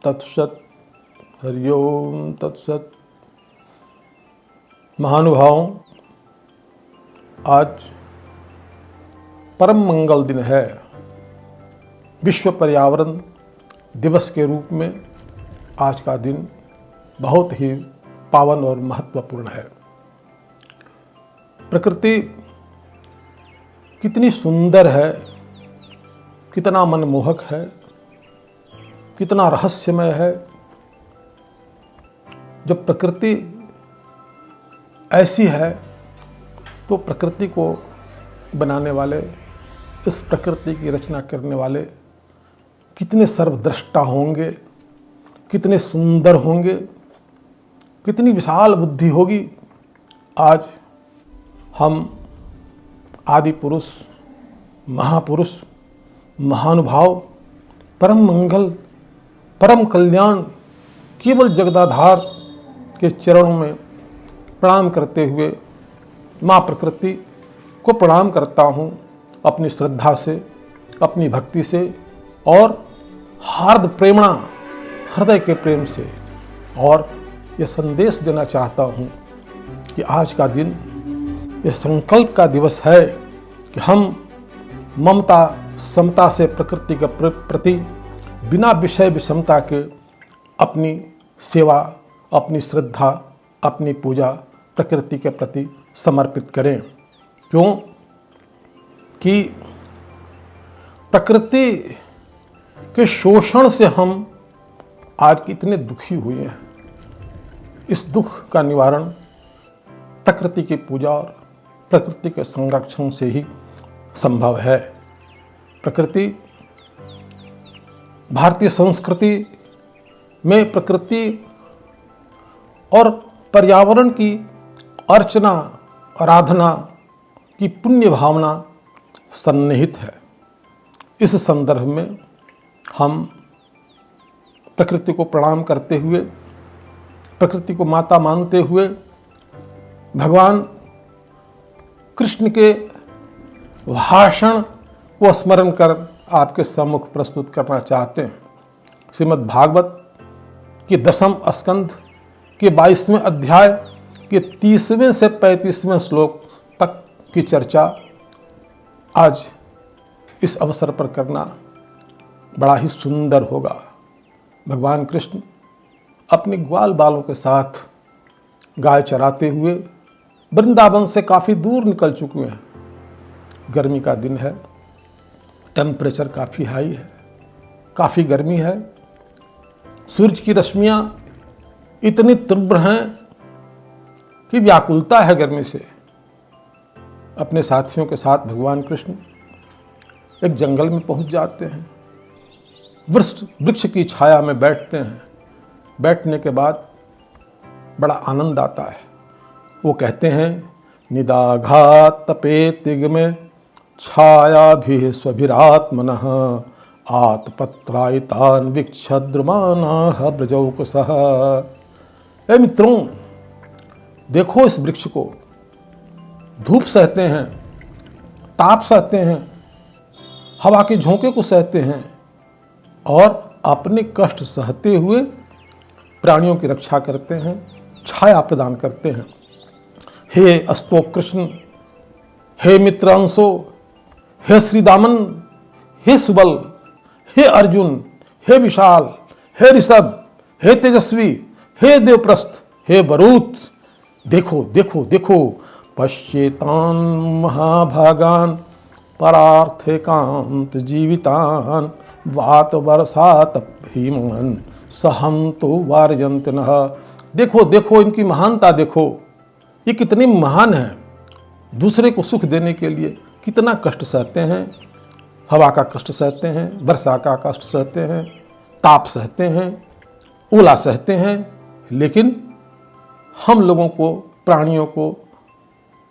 तत्सत। हरि ओम तत्सत। महानुभावों, आज परम मंगल दिन है। विश्व पर्यावरण दिवस के रूप में आज का दिन बहुत ही पावन और महत्वपूर्ण है। प्रकृति कितनी सुंदर है, कितना मनमोहक है, कितना रहस्यमय है। जब प्रकृति ऐसी है तो प्रकृति को बनाने वाले, इस प्रकृति की रचना करने वाले कितने सर्वद्रष्टा होंगे, कितने सुंदर होंगे, कितनी विशाल बुद्धि होगी। आज हम आदि पुरुष, महापुरुष, महानुभाव, परम मंगल, परम कल्याण, केवल जगदाधार के चरणों में प्रणाम करते हुए माँ प्रकृति को प्रणाम करता हूँ अपनी श्रद्धा से, अपनी भक्ति से और हार्द प्रेरणा, हृदय के प्रेम से। और ये संदेश देना चाहता हूँ कि आज का दिन यह संकल्प का दिवस है कि हम ममता समता से प्रकृति के प्रति बिना विषय विषमता के अपनी सेवा, अपनी श्रद्धा, अपनी पूजा प्रकृति के प्रति समर्पित करें। क्यों कि प्रकृति के शोषण से हम आज कितने दुखी हुए हैं। इस दुख का निवारण प्रकृति की पूजा और प्रकृति के संरक्षण से ही संभव है। प्रकृति, भारतीय संस्कृति में प्रकृति और पर्यावरण की अर्चना, आराधना की पुण्य भावना सन्निहित है। इस संदर्भ में हम प्रकृति को प्रणाम करते हुए, प्रकृति को माता मानते हुए भगवान कृष्ण के भाषण को स्मरण कर आपके सम्मुख प्रस्तुत करना चाहते हैं। श्रीमद् भागवत के 10वें स्कंध के 22वें अध्याय के 30वें से 35वें श्लोक तक की चर्चा आज इस अवसर पर करना बड़ा ही सुंदर होगा। भगवान कृष्ण अपने ग्वाल बालों के साथ गाय चराते हुए वृंदावन से काफ़ी दूर निकल चुके हैं। गर्मी का दिन है, टेम्परेचर काफ़ी हाई है, काफ़ी गर्मी है, सूरज की रश्मियाँ इतनी तीव्र हैं कि व्याकुलता है गर्मी से। अपने साथियों के साथ भगवान कृष्ण एक जंगल में पहुंच जाते हैं, वृक्ष की छाया में बैठते हैं। बैठने के बाद बड़ा आनंद आता है। वो कहते हैं, निदाघात तपेतिग्मे छाया भी स्वभिरात्मनः आतपत्रायितान विक्षद्रमानाः ब्रजौकसः। ए मित्रों, देखो इस वृक्ष को। धूप सहते हैं, ताप सहते हैं, हवा के झोंके को सहते हैं और अपने कष्ट सहते हुए प्राणियों की रक्षा करते हैं, छाया प्रदान करते हैं। हे अस्तोक कृष्ण, हे मित्र अंशो, हे श्रीदामन, हे सुबल, हे अर्जुन, हे विशाल, हे ऋषभ, हे तेजस्वी, हे देवप्रस्थ, हे वरुत, देखो देखो देखो, पश्येतान महाभागान परार्थेकांत जीवितान वात वर्षात भीमन सहम तो वार्यंत नः। देखो देखो, इनकी महानता देखो, ये कितनी महान है। दूसरे को सुख देने के लिए कितना कष्ट सहते हैं। हवा का कष्ट सहते हैं, वर्षा का कष्ट सहते हैं, ताप सहते हैं, ओला सहते हैं, लेकिन हम लोगों को, प्राणियों को,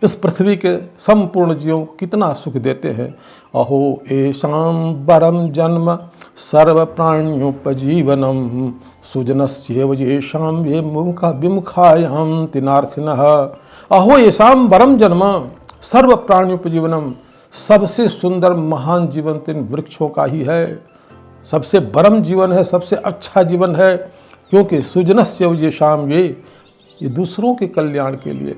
इस पृथ्वी के संपूर्ण जीवों को कितना सुख देते हैं। अहो एषां वरम जन्म सर्व प्राण्योपजीवनम सुजनस्येव येषां विमुखायान्ति नार्थिनः। अहो एषां वरम जन्म सर्व प्राण्योपजीवनम, सबसे सुंदर महान जीवन तो इन वृक्षों का ही है। सबसे परम जीवन है, सबसे अच्छा जीवन है, क्योंकि सुजनस्य येषाम ये दूसरों के कल्याण के लिए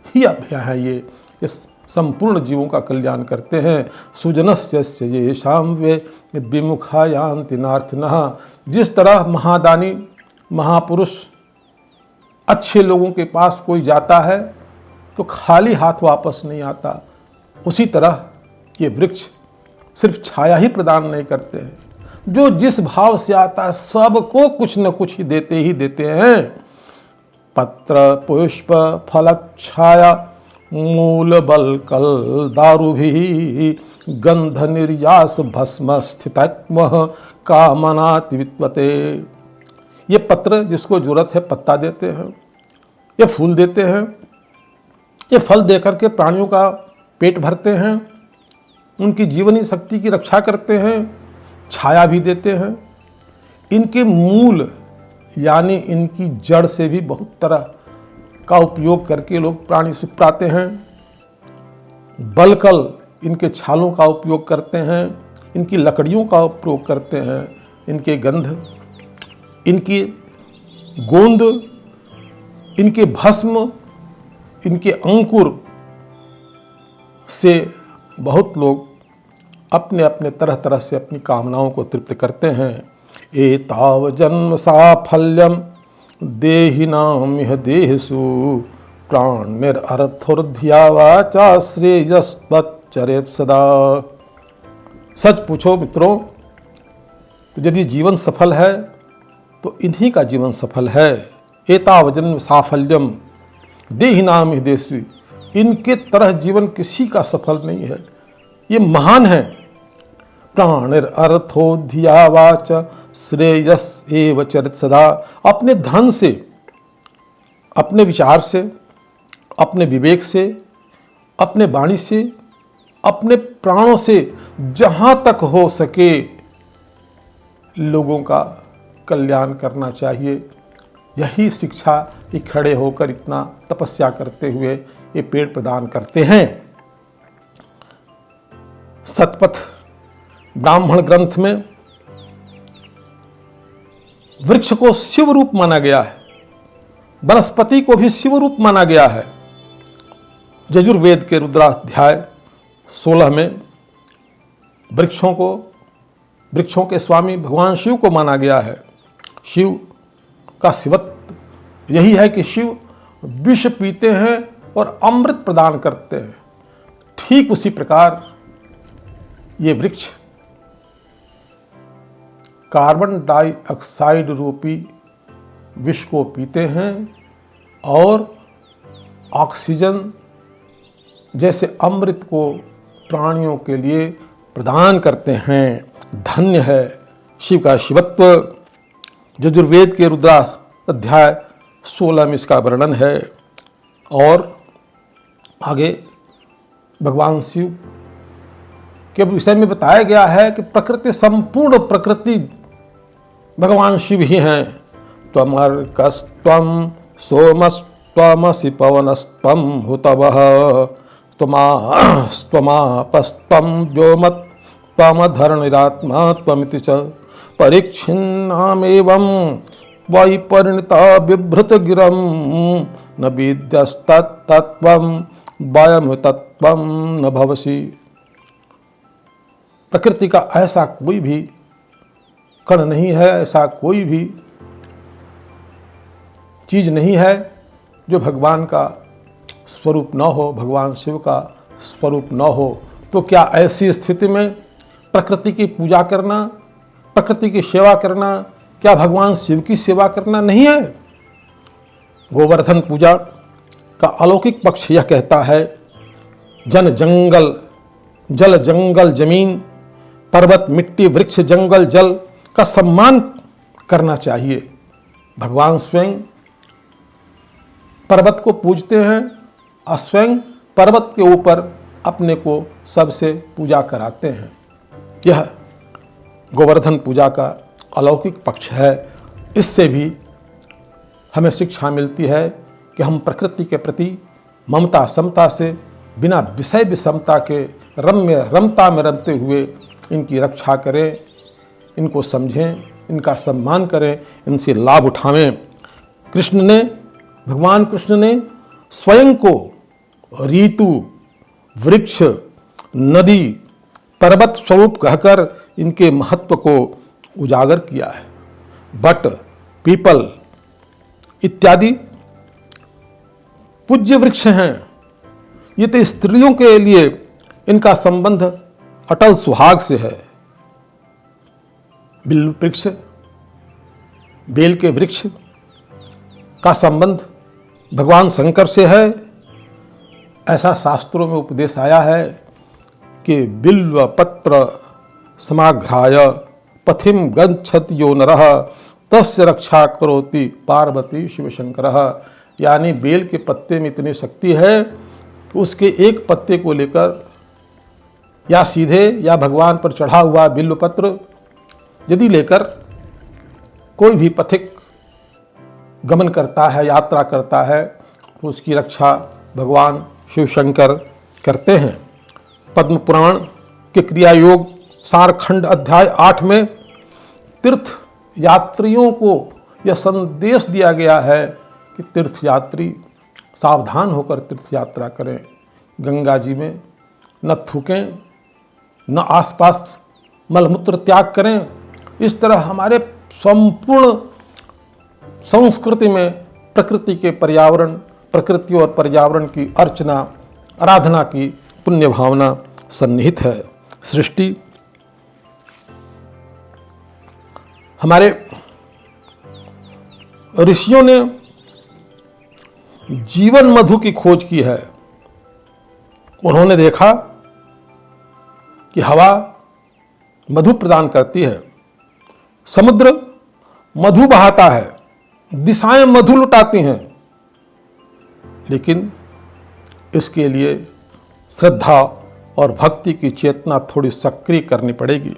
ही अभ्या है। ये संपूर्ण जीवों का कल्याण करते हैं। सुजनस्य येषाम वे विमुखा यान्ति नार्थिनः। जिस तरह महादानी महापुरुष अच्छे लोगों के पास कोई जाता है तो खाली हाथ वापस नहीं आता, उसी तरह ये वृक्ष सिर्फ छाया ही प्रदान नहीं करते हैं, जो जिस भाव से आता है सबको कुछ न कुछ ही देते हैं। पत्र पुष्प फल छाया मूल बल कल दारु भी गंध निर्यास भस्म स्थितत्म कामनाति वित्वते। ये पत्र जिसको जरूरत है पत्ता देते हैं, ये फूल देते हैं, ये फल देकर के प्राणियों का पेट भरते हैं, उनकी जीवनी शक्ति की रक्षा करते हैं, छाया भी देते हैं। इनके मूल यानी इनकी जड़ से भी बहुत तरह का उपयोग करके लोग प्राणी सुख पाते हैं। बलकल इनके छालों का उपयोग करते हैं, इनकी लकड़ियों का उपयोग करते हैं, इनके गंध, इनकी गोंद, इनके भस्म, इनके अंकुर से बहुत लोग अपने अपने तरह तरह से अपनी कामनाओं को तृप्त करते हैं। एताव जन्म साफल्यम देहिनाम इह देहसु प्राणिरर्थोर्ध्या वाचा श्रेयस्वच्चरेत् सदा। सच पूछो मित्रों, तो यदि जीवन सफल है तो इन्हीं का जीवन सफल है। एताव जन्म साफल्यम देहिनाम इह देहसु, इनके तरह जीवन किसी का सफल नहीं है, ये महान है। प्राणिरर्थोऽधिया वाच श्रेयस एव चरित सदा। अपने धन से, अपने विचार से, अपने विवेक से, अपने वाणी से, अपने प्राणों से जहाँ तक हो सके लोगों का कल्याण करना चाहिए। यही शिक्षा ये खड़े होकर इतना तपस्या करते हुए ये पेड़ प्रदान करते हैं। सतपथ ब्राह्मण ग्रंथ में वृक्ष को शिव रूप माना गया है, वनस्पति को भी शिव रूप माना गया है। यजुर्वेद के रुद्राध्याय 16 में वृक्षों के स्वामी भगवान शिव को माना गया है। शिव का शिवत्व यही है कि शिव विष पीते हैं और अमृत प्रदान करते हैं। ठीक उसी प्रकार ये वृक्ष कार्बन डाइऑक्साइड रूपी विष को पीते हैं और ऑक्सीजन जैसे अमृत को प्राणियों के लिए प्रदान करते हैं। धन्य है शिव का शिवत्व। यजुर्वेद के रुद्रा अध्याय 16 में इसका वर्णन है। और आगे भगवान शिव के विषय में बताया गया है कि प्रकृति, संपूर्ण प्रकृति भगवान शिव ही हैं। त्वमर्कस्त्वं सोमस्त्वमसि पवनस्त्वं हुतवः त्वमापस्त्वं व्योमत्वमधरणिरात्मा त्वमिति च परिच्छिन्नामेवं त्वयि परिणता बिभ्रतगिरं न विद्यस्तत्तत्त्वं वयमतत्त्वं न भवसि। प्रकृति का ऐसा कोई भी कण नहीं है, ऐसा कोई भी चीज नहीं है जो भगवान का स्वरूप न हो, भगवान शिव का स्वरूप न हो। तो क्या ऐसी स्थिति में प्रकृति की पूजा करना, प्रकृति की सेवा करना, क्या भगवान शिव की सेवा करना नहीं है? गोवर्धन पूजा का अलौकिक पक्ष यह कहता है, जन जंगल, जल जंगल जमीन, पर्वत मिट्टी वृक्ष जंगल जल का सम्मान करना चाहिए। भगवान स्वयं पर्वत को पूजते हैं और स्वयं पर्वत के ऊपर अपने को सबसे पूजा कराते हैं। यह गोवर्धन पूजा का अलौकिक पक्ष है। इससे भी हमें शिक्षा मिलती है कि हम प्रकृति के प्रति ममता समता से, बिना विषय विषमता के रमता में रमते हुए इनकी रक्षा करें, इनको समझें, इनका सम्मान करें, इनसे लाभ उठावें। भगवान कृष्ण ने स्वयं को ऋतु, वृक्ष, नदी, पर्वत स्वरूप कहकर इनके महत्व को उजागर किया है। बट, पीपल इत्यादि पूज्य वृक्ष हैं। ये तो स्त्रियों के लिए इनका संबंध अटल सुहाग से है। बिल्व वृक्ष, बेल के वृक्ष का संबंध भगवान शंकर से है। ऐसा शास्त्रों में उपदेश आया है कि बिल्व पत्र समाघ्राय पथिम गच्छति यो नरः तस्य रक्षा करोति पार्वती शिवशंकरः। यानी बेल के पत्ते में इतनी शक्ति है कि उसके एक पत्ते को लेकर या सीधे या भगवान पर चढ़ा हुआ बिल्व पत्र यदि लेकर कोई भी पथिक गमन करता है, यात्रा करता है, तो उसकी रक्षा भगवान शिव शंकर करते हैं। पद्म पुराण के क्रिया योग सारखंड अध्याय 8 में तीर्थ यात्रियों को यह संदेश दिया गया है कि तीर्थ यात्री सावधान होकर तीर्थ यात्रा करें, गंगा जी में न थूकें, न आसपास मलमूत्र त्याग करें। इस तरह हमारे संपूर्ण संस्कृति में प्रकृति के प्रकृति और पर्यावरण की अर्चना, आराधना की पुण्य भावना सन्निहित है। सृष्टि हमारे ऋषियों ने जीवन मधु की खोज की है। उन्होंने देखा कि हवा मधु प्रदान करती है, समुद्र मधु बहाता है, दिशाएं मधु लुटाती हैं, लेकिन इसके लिए श्रद्धा और भक्ति की चेतना थोड़ी सक्रिय करनी पड़ेगी।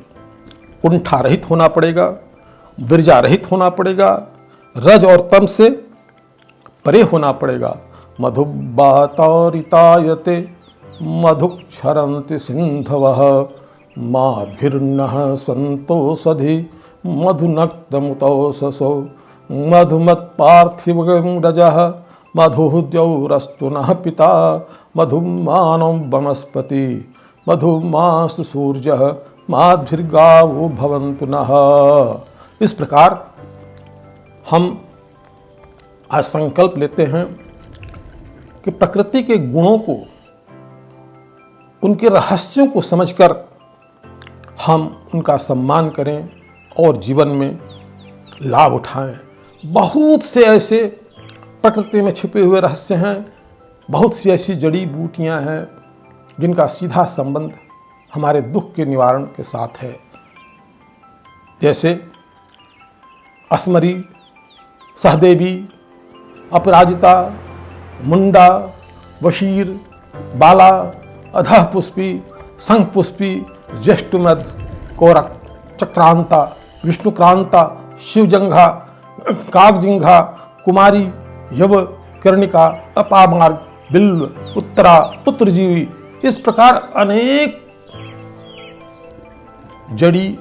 कुंठा रहित होना पड़ेगा, विरजा रहित होना पड़ेगा, रज और तम से परे होना पड़ेगा। मधुबातारितायते मधुक्षरन्ति सिंधवः माभिर्नः सन्तोषधि मधुनक्तमुतौससो मधुमत्पार्थिवं रजः मधुद्यौरस्तु नः पिता मधुमानं वनस्पति मधुमास्तु सूर्यः माभिर्गावो भवन्तु नः। इस प्रकार हम आज संकल्प लेते हैं कि प्रकृति के गुणों को, उनके रहस्यों को समझकर हम उनका सम्मान करें और जीवन में लाभ उठाएं। बहुत से ऐसे प्रकृति में छिपे हुए रहस्य हैं, बहुत सी ऐसी जड़ी बूटियां हैं जिनका सीधा संबंध हमारे दुख के निवारण के साथ है। जैसे अस्मरी, सहदेवी, अपराजिता, मुंडा, वशीर, बाला, अधः पुष्पी, संघ पुष्पी, ज्येष्ठमद, कोरक, चक्रांता, विष्णुक्रांता, शिवजंघा, कागजिंघा, कुमारी, यव, कर्णिका, अपामार्ग, बिल्व, उत्तरा, पुत्रजीवी, इस प्रकार अनेक जड़ी,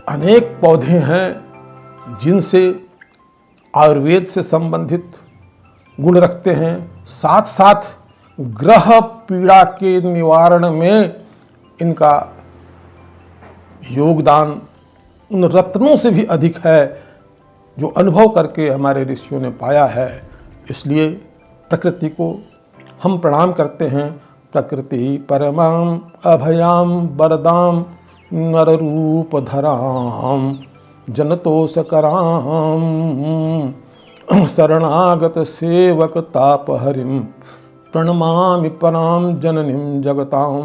अनेक पौधे हैं जिनसे आयुर्वेद से संबंधित गुण रखते हैं। साथ साथ ग्रह पीड़ा के निवारण में इनका योगदान उन रत्नों से भी अधिक है जो अनुभव करके हमारे ऋषियों ने पाया है। इसलिए प्रकृति को हम प्रणाम करते हैं। प्रकृति परमाम अभयाम वरदाम नररूप धराम जनतोषकराम शरणागत सेवक तापहरिम प्रणमामि पराम जननीं जगताम।